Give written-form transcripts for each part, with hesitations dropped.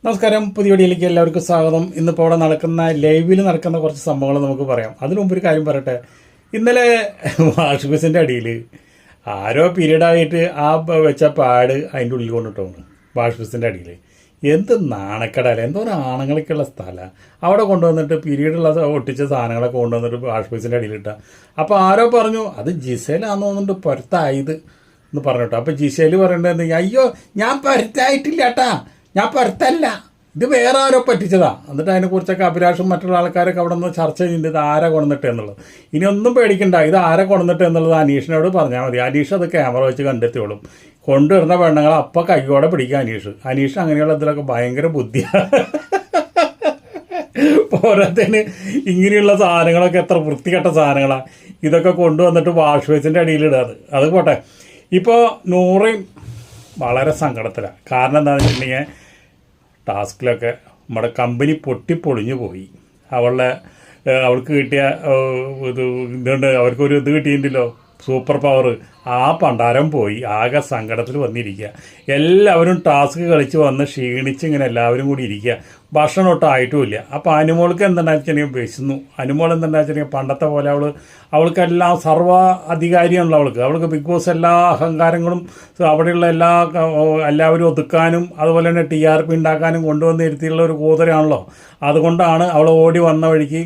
നമസ്കാരം, പുതിയ വീഡിയോയിലേക്ക് എല്ലാവർക്കും സ്വാഗതം. ഇന്നിപ്പോൾ അവിടെ നടക്കുന്ന ലൈവിൽ നടക്കുന്ന കുറച്ച് സംഭവങ്ങൾ നമുക്ക് പറയാം. അതിനു മുമ്പ് ഒരു കാര്യം പറയട്ടെ. ഇന്നലെ വാഷ് ബേസിൻ്റെ അടിയിൽ ആരോ പീരീഡായിട്ട് ആ വെച്ച പാഡ് അതിൻ്റെ ഉള്ളിൽ കൊണ്ടിട്ടാണ് വാഷ് ബേസിൻ്റെ അടിയിൽ. എന്ത് നാണക്കടല്ല, എന്തോ ആണുങ്ങളൊക്കെയുള്ള സ്ഥലമാണ്. അവിടെ കൊണ്ടുവന്നിട്ട് പീരീഡുള്ള ഒട്ടിച്ച സാധനങ്ങളൊക്കെ കൊണ്ടുവന്നിട്ട് വാഷ് ബേസിൻ്റെ അടിയിലിട്ടാൽ. അപ്പോൾ ആരോ പറഞ്ഞു അത് ജിസേലാന്ന് തോന്നുന്നുണ്ട് പുറത്തായത് എന്ന് പറഞ്ഞിട്ടോ. അപ്പോൾ ജിസേൽ പറയേണ്ടത്, അയ്യോ ഞാൻ പുറത്തായിട്ടില്ല കേട്ടാ, ഞാൻ പുറത്തല്ല, ഇത് വേറെ ആരോ പറ്റിച്ചതാ. എന്നിട്ട് അതിനെക്കുറിച്ചൊക്കെ അഭിലാഷും മറ്റുള്ള ആൾക്കാരൊക്കെ അവിടെ നിന്ന് ചർച്ച ചെയ്യുന്നുണ്ട്, ഇത് ആരാ കൊണ്ടിട്ട് എന്നുള്ളത്. ഇനി ഒന്നും പേടിക്കണ്ട, ഇത് ആരാ കൊണ്ടിട്ട് എന്നുള്ളത് അനീഷിനോട് പറഞ്ഞാൽ മതി. അനീഷ് അത് ക്യാമറ വെച്ച് കണ്ടെത്തിയോളും. കൊണ്ടുവരുന്ന പെണ്ണുങ്ങളെ അപ്പം കൈയോടെ പിടിക്കുക അനീഷ് അങ്ങനെയുള്ള ഇതിലൊക്കെ ഭയങ്കര ബുദ്ധിയാണ്. പോരാത്തതിന് ഇങ്ങനെയുള്ള സാധനങ്ങളൊക്കെ എത്ര വൃത്തികെട്ട സാധനങ്ങളാണ്. ഇതൊക്കെ കൊണ്ടുവന്നിട്ട് വാഷ് ബേസിൻ്റെ അടിയിലിടാത്. അത് പോട്ടെ. ഇപ്പോൾ നൂറയും വളരെ സങ്കടത്തിലാണ്. കാരണം എന്താണെന്ന് വെച്ചിട്ടുണ്ടെങ്കിൽ ടാസ്കിലൊക്കെ നമ്മുടെ കമ്പനി പൊട്ടിപ്പൊളിഞ്ഞു പോയി. അവൾക്ക് കിട്ടിയ ഇതുകൊണ്ട് അവർക്കൊരു ഇത് കിട്ടിയിട്ടുണ്ടല്ലോ, സൂപ്പർ പവർ. ആ പണ്ടാരം പോയി. ആകെ സങ്കടത്തിൽ വന്നിരിക്കുക. എല്ലാവരും ടാസ്ക് കളിച്ച് വന്ന് ക്ഷീണിച്ച് ഇങ്ങനെ എല്ലാവരും കൂടി ഇരിക്കുക. ഭക്ഷണം ഒട്ടും ആയിട്ടുമില്ല. അപ്പോൾ അനുമോൾക്ക് എന്താണെന്ന് വെച്ചിട്ടുണ്ടെങ്കിൽ വിശന്നു. അനുമോൾ എന്താണെന്ന് വെച്ചിട്ടുണ്ടെങ്കിൽ പണ്ടത്തെ പോലെ അവൾക്കെല്ലാം സർവ്വ അധികാരിയാണല്ലോ. അവൾക്ക് ബിഗ് ബോസ് എല്ലാ അഹങ്കാരങ്ങളും അവിടെയുള്ള എല്ലാവരും ഒതുക്കാനും അതുപോലെ തന്നെ TRP ഉണ്ടാക്കാനും കൊണ്ടുവന്ന് ഇരുത്തിയുള്ള ഒരു കൂതരാണല്ലോ. അതുകൊണ്ടാണ് അവൾ ഓടി വന്ന വഴിക്ക്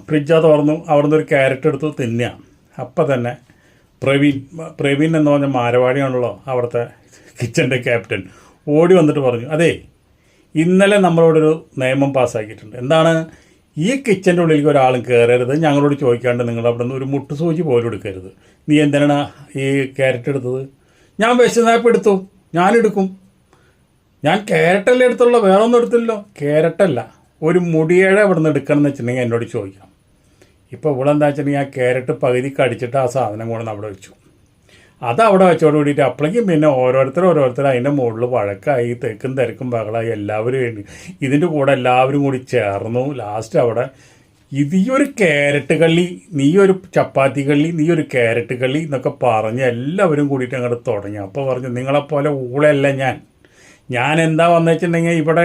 ഫ്രിഡ്ജ് തുറന്നു, അവിടെ നിന്ന് ഒരു ക്യാരറ്റ് എടുത്ത് തിന്നുക. അപ്പം തന്നെ പ്രവീൺ എന്ന് പറഞ്ഞ മാരവാടിയാണല്ലോ അവിടുത്തെ കിച്ചൻ്റെ ക്യാപ്റ്റൻ, ഓടി വന്നിട്ട് പറഞ്ഞു, അതെ ഇന്നലെ നമ്മളോടൊരു നിയമം പാസ്സാക്കിയിട്ടുണ്ട്. എന്താണ്? ഈ കിച്ചൻ്റെ ഉള്ളിലേക്ക് ഒരാളും കയറരുത്, ഞങ്ങളോട് ചോദിക്കാണ്ട് നിങ്ങൾ അവിടെ നിന്ന് ഒരു മുട്ടുസൂചി പോലും എടുക്കരുത്. നീ എന്തിനാണ് ഈ ക്യാരറ്റ് എടുത്തത്? ഞാൻ വിശന്നപ്പോൾ എടുത്തു, ഞാനെടുക്കും. ഞാൻ ക്യാരറ്റല്ലേ എടുത്തുള്ളൂ, വേറെ ഒന്നും എടുത്തില്ലല്ലോ. ക്യാരറ്റല്ല, ഒരു മുടിയേഴ അവിടെ നിന്ന് എടുക്കണം എന്ന് വെച്ചിട്ടുണ്ടെങ്കിൽ എന്നോട് ചോദിക്കണം. ഇപ്പോൾ ഇവിടെ എന്താ വെച്ചിട്ടുണ്ടെങ്കിൽ ആ ക്യാരറ്റ് പകുതി കടിച്ചിട്ട് ആ സാധനം കൊണ്ടുവന്ന് അവിടെ വെച്ചു. അത് അവിടെ വെച്ചോട് കൂടിയിട്ട് അപ്പോഴേക്കും പിന്നെ ഓരോരുത്തർ അതിൻ്റെ മുകളിൽ വഴക്കായി, തെക്കും തിരക്കും ബഹളായി. എല്ലാവരും ഇതിൻ്റെ കൂടെ എല്ലാവരും കൂടി ചേർന്നു. ലാസ്റ്റ് അവിടെ ഈ ഒരു ക്യാരറ്റ് കള്ളി, നീ ഒരു ചപ്പാത്തി കള്ളി, നീ ഒരു ക്യാരറ്റ് കള്ളി എന്നൊക്കെ പറഞ്ഞ് എല്ലാവരും കൂടിയിട്ട് അങ്ങോട്ട് തുടങ്ങി. അപ്പോൾ പറഞ്ഞു, നിങ്ങളെപ്പോലെ ഊളയല്ല ഞാൻ എന്താ വന്നു വെച്ചിട്ടുണ്ടെങ്കിൽ ഇവിടെ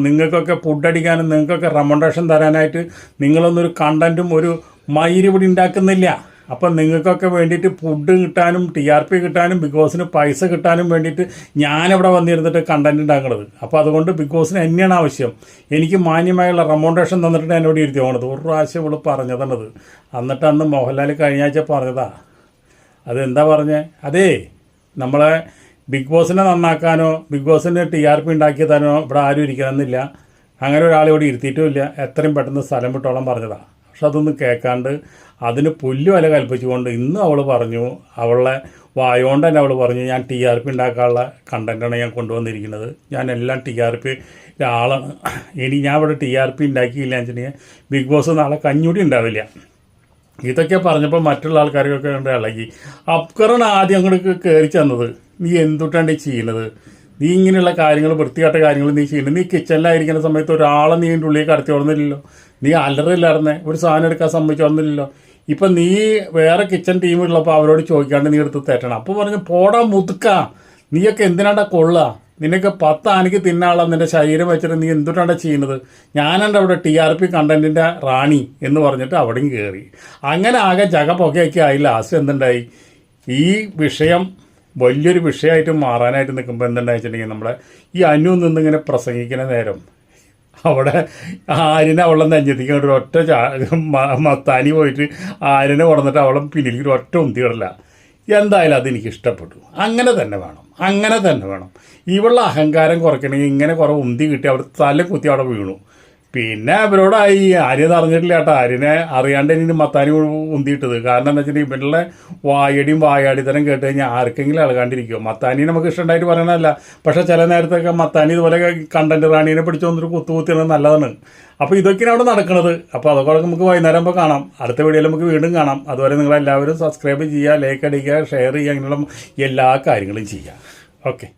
നിങ്ങൾക്കൊക്കെ ഫുഡ് അടിക്കാനും നിങ്ങൾക്കൊക്കെ റെക്കമെൻഡേഷൻ തരാനായിട്ട് നിങ്ങളൊന്നൊരു കണ്ടൻറ്റും ഒരു മയിര് ഇവിടെ ഉണ്ടാക്കുന്നില്ല. അപ്പം നിങ്ങൾക്കൊക്കെ വേണ്ടിയിട്ട് ഫുഡ് കിട്ടാനും TRP കിട്ടാനും ബിഗ് ബോസിന് പൈസ കിട്ടാനും വേണ്ടിയിട്ട് ഞാനിവിടെ വന്നിരുന്നിട്ട് കണ്ടൻറ്റ് ഉണ്ടാക്കുന്നത്. അപ്പോൾ അതുകൊണ്ട് ബിഗ് ബോസിന് തന്നെയാണ് ആവശ്യം. എനിക്ക് മാന്യമായുള്ള റെക്കമെൻഡേഷൻ തന്നിട്ട് എന്നോട് ഇരുത്തി പോകണത്. ഒരു പ്രാവശ്യം ഇവിടെ പറഞ്ഞതാണത്. എന്നിട്ട് അന്ന് മോഹൻലാൽ കഴിഞ്ഞ ആഴ്ച പറഞ്ഞതാ. അതെന്താ പറഞ്ഞേ? അതേ നമ്മളെ ബിഗ് ബോസിനെ നന്നാക്കാനോ ബിഗ് ബോസിന് TRP ഉണ്ടാക്കി തരാനോ ഇവിടെ ആരും ഇരിക്കണമെന്നില്ല. അങ്ങനെ ഒരാളിവിടെ ഇരുത്തിയിട്ടുമില്ല. എത്രയും പെട്ടെന്ന് സ്ഥലം വിട്ടോളം പറഞ്ഞതാണ്. പക്ഷെ അതൊന്നും കേൾക്കാണ്ട് അതിന് പുല്ല് വില കൽപ്പിച്ചുകൊണ്ട് ഇന്ന് അവൾ പറഞ്ഞു, അവളെ വായോണ്ട് തന്നെ അവൾ പറഞ്ഞു, ഞാൻ TRP ഉണ്ടാക്കാനുള്ള കണ്ടൻറ്റാണ് ഞാൻ കൊണ്ടുവന്നിരിക്കുന്നത്, ഞാൻ എല്ലാം TRP ആളാണ്. ഇനി ഞാൻ ഇവിടെ TRP ഉണ്ടാക്കിയില്ല എന്ന് വെച്ചിട്ടുണ്ടെങ്കിൽ ബിഗ് ബോസ് നാളെ കഞ്ഞൂടി ഉണ്ടാവില്ല. ഇതൊക്കെ പറഞ്ഞപ്പോൾ മറ്റുള്ള ആൾക്കാർക്കൊക്കെ കണ്ട് ഇളകി. അപ്കറാണ് ആദ്യം അങ്ങോട്ട് കയറി ചെന്നത്. നീ എന്തുട്ടാണ്ട് ചെയ്യുന്നത്? നീ ഇങ്ങനെയുള്ള കാര്യങ്ങൾ, വൃത്തികെട്ട കാര്യങ്ങൾ നീ ചെയ്യുന്നത്. നീ കിച്ചണിലായിരിക്കുന്ന സമയത്ത് ഒരാളെ നീ എൻ്റെ ഉള്ളിൽ കടത്തി ഓടുന്നില്ലല്ലോ. നീ അലറില്ലായിരുന്നേ, ഒരു സാധനം എടുക്കാൻ സമ്മതിച്ചോന്നില്ലല്ലോ. ഇപ്പം നീ വേറെ കിച്ചൺ ടീമുള്ളപ്പോൾ അവരോട് ചോദിക്കാണ്ട് നീ എടുത്ത് തെറ്റണം. അപ്പോൾ പറഞ്ഞു, പോടാ മുതുക്ക, നീയൊക്കെ എന്തിനാണ്ടാ കൊള്ളുക? നിനക്ക് 10 ആനയ്ക്ക് തിന്നാളാ നിൻ്റെ ശരീരം വെച്ചിട്ട് നീ എന്തുകൊണ്ടാണ് ചെയ്യുന്നത്? ഞാനെൻ്റെ അവിടെ TRP കണ്ടൻറ്റിൻ്റെ റാണി എന്ന് പറഞ്ഞിട്ട് അവിടെയും കയറി. അങ്ങനെ ആകെ ജഗപ്പൊക്കെയൊക്കെ ആയി. ലാസ്റ്റ് എന്തുണ്ടായി? ഈ വിഷയം വലിയൊരു വിഷയമായിട്ട് മാറാനായിട്ട് നിൽക്കുമ്പോൾ എന്തുണ്ടായി വെച്ചിട്ടുണ്ടെങ്കിൽ നമ്മുടെ ഈ അനു നിന്നിങ്ങനെ പ്രസംഗിക്കുന്ന നേരം അവിടെ ആര്യനെ അവളെ നെഞ്ഞെത്തിക്കാൻ ഒരു ഒറ്റ മത്താനി പോയിട്ട് ആര്യനെ കൊടന്നിട്ട് അവളെ പിന്നിലേക്ക് ഒരു ഒറ്റ ഉന്തിയിടല. എന്തായാലും അതെനിക്ക് ഇഷ്ടപ്പെട്ടു. അങ്ങനെ തന്നെ വേണം. ഇവളുടെ അഹങ്കാരം കുറയ്ക്കണമെങ്കിൽ ഇങ്ങനെ കുറേ ഉന്തി കിട്ടി അവിടെ തല കുത്തി അവിടെ വീണു. പിന്നെ അവരോടായി ആര്യനെ അറിഞ്ഞിട്ടില്ല കേട്ടോ. ആര്യനെ അറിയാണ്ട് ഇനി മത്താനി ഉന്തിയിട്ടത്. കാരണം എന്താ വെച്ചിട്ടുണ്ടെങ്കിൽ ഇവരുടെ വായാടിത്തരം കേട്ട് കഴിഞ്ഞാൽ ആർക്കെങ്കിലും ഇളകാണ്ടിരിക്കുമോ? മത്താനി നമുക്ക് ഇഷ്ടമുണ്ടായിട്ട് പറയണതല്ല. പക്ഷേ ചില നേരത്തൊക്കെ മത്താനി ഇതുപോലെ കണ്ടൻറ്റ് റാണീനെ പിടിച്ചു വന്നിട്ട് കുത്തുകുത്തിയത് നല്ലതാണ്. അപ്പോൾ ഇതൊക്കെയാണ് അവിടെ നടക്കുന്നത്. അപ്പോൾ അതൊക്കെ നമുക്ക് വൈകുന്നേരം ആകുമ്പോൾ കാണാം. അടുത്ത വീഡിയോയിൽ നമുക്ക് വീണ്ടും കാണാം. അതുവരെ നിങ്ങളെല്ലാവരും സബ്സ്ക്രൈബ് ചെയ്യുക, ലൈക്ക് അടിക്കുക, ഷെയർ ചെയ്യുക, അങ്ങനെയുള്ള എല്ലാ കാര്യങ്ങളും ചെയ്യുക. ഓക്കെ.